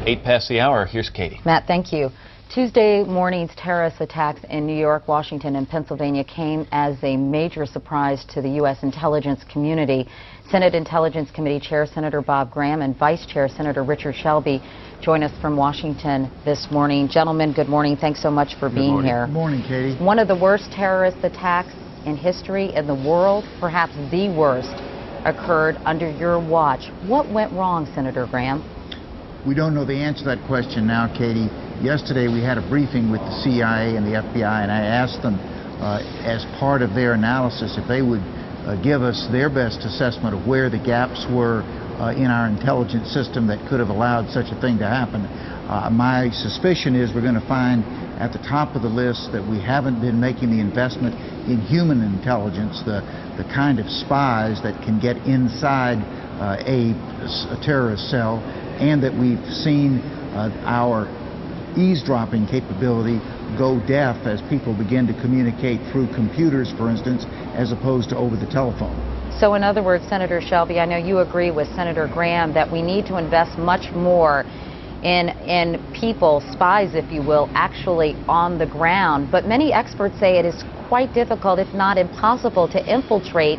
8 past the hour. Here's Katie. Matt, thank you. Tuesday morning's terrorist attacks in New York, Washington, and Pennsylvania came as a major surprise to the U.S. intelligence community. Senate Intelligence Committee Chair Senator Bob Graham and Vice Chair Senator Richard Shelby join us from Washington this morning. Gentlemen, good morning. Thanks so much for being here. Good morning, Katie. One of the worst terrorist attacks in history in the world, perhaps the worst, occurred under your watch. What went wrong, Senator Graham? We don't know the answer to that question now, Katie. Yesterday we had a briefing with the CIA and the FBI, and I asked them, as part of their analysis, if they would give us their best assessment of where the gaps were in our intelligence system that could have allowed such a thing to happen. My suspicion is we're going to find at the top of the list that we haven't been making the investment in human intelligence, the kind of spies that can get inside a terrorist cell, and that we've seen our eavesdropping capability go deaf as people begin to communicate through computers, for instance, as opposed to over the telephone. So in other words, Senator Shelby, I know you agree with Senator Graham that we need to invest much more in people, spies if you will, actually on the ground. But many experts say it is quite difficult, if not impossible, to infiltrate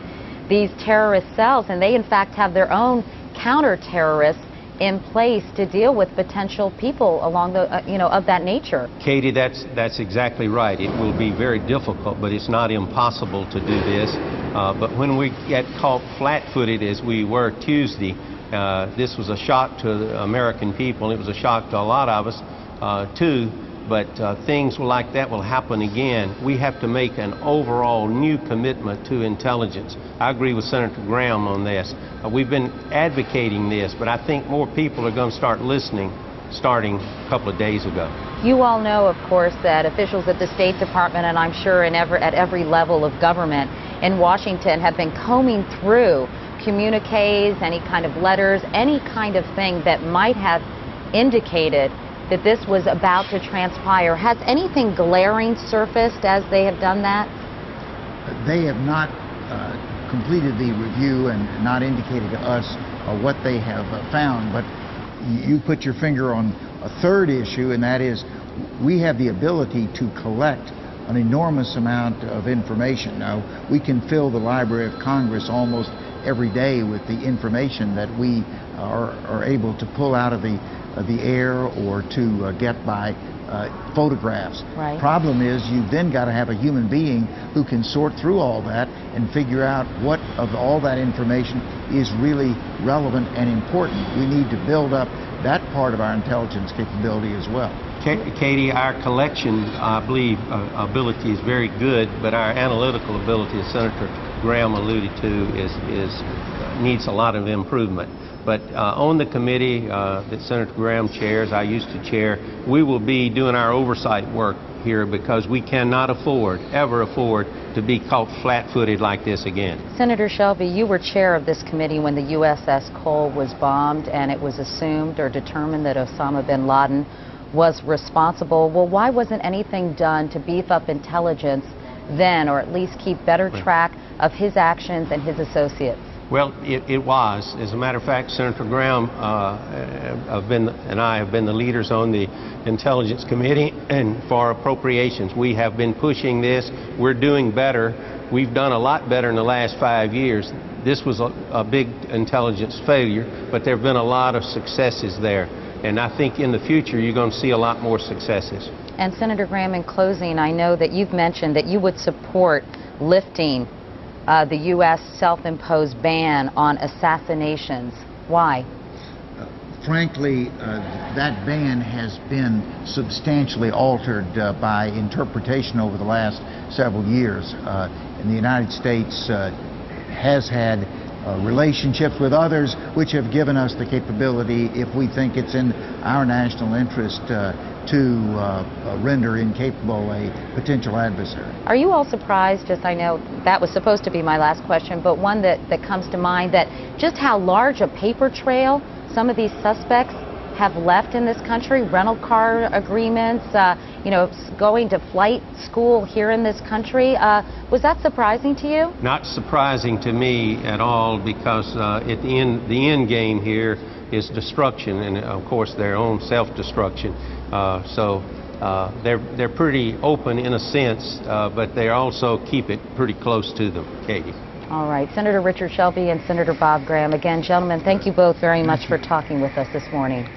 these terrorist cells, and they in fact have their own counter-terrorists in place to deal with potential people along the, of that nature. Katie, that's exactly right. It will be very difficult, but it's not impossible to do this. But when we get caught flat-footed as we were Tuesday, this was a shock to the American people. It was a shock to a lot of us, too. But things like that will happen again. We have to make an overall new commitment to intelligence. I agree with Senator Graham on this. We've been advocating this, but I think more people are going to start listening starting a couple of days ago. You all know, of course, that officials at the State Department, and I'm sure at every level of government in Washington, have been combing through communiques, any kind of letters, any kind of thing that might have indicated that this was about to transpire. Has anything glaring surfaced as they have done that? They have not completed the review and not indicated to us what they have found, but you put your finger on a third issue, and that is we have the ability to collect an enormous amount of information. Now, we can fill the Library of Congress almost every day with the information that we are able to pull out of the air or to get by photographs. Right. Problem is, you've then got to have a human being who can sort through all that and figure out what of all that information is really relevant and important. We need to build up that part of our intelligence capability as well. Katie, our collection, I believe, ability is very good, but our analytical ability, as Senator Graham alluded to, needs a lot of improvement. But on the committee that Senator Graham chairs, I used to chair, we will be doing our oversight work here because we cannot ever afford to be caught flat-footed like this again. Senator Shelby, you were chair of this committee when the USS Cole was bombed and it was assumed or determined that Osama bin Laden was responsible. Well, why wasn't anything done to beef up intelligence then, or at least keep better track of his actions and his associates? Well, it was. As a matter of fact, Senator Graham and I have been the leaders on the Intelligence Committee, and for appropriations, we have been pushing this. We're doing better. We've done a lot better in the last 5 years. This was a big intelligence failure, but there have been a lot of successes there. And I think in the future, you're going to see a lot more successes. And Senator Graham, in closing, I know that you've mentioned that you would support lifting the U.S. self-imposed ban on assassinations. Why? Frankly, that ban has been substantially altered by interpretation over the last several years. And the United States has had relationships with others which have given us the capability, if we think it's in our national interest, to render incapable a potential adversary. Are you all surprised, I know that was supposed to be my last question, but one that comes to mind, that just how large a paper trail some of these suspects have left in this country, rental car agreements, going to flight school here in this country. Was that surprising to you? Not surprising to me at all, because at the end game here, is destruction and, of course, their own self-destruction. They're pretty open in a sense, but they also keep it pretty close to them, Katie. All right. Senator Richard Shelby and Senator Bob Graham. Again, gentlemen, thank you both very much for talking with us this morning.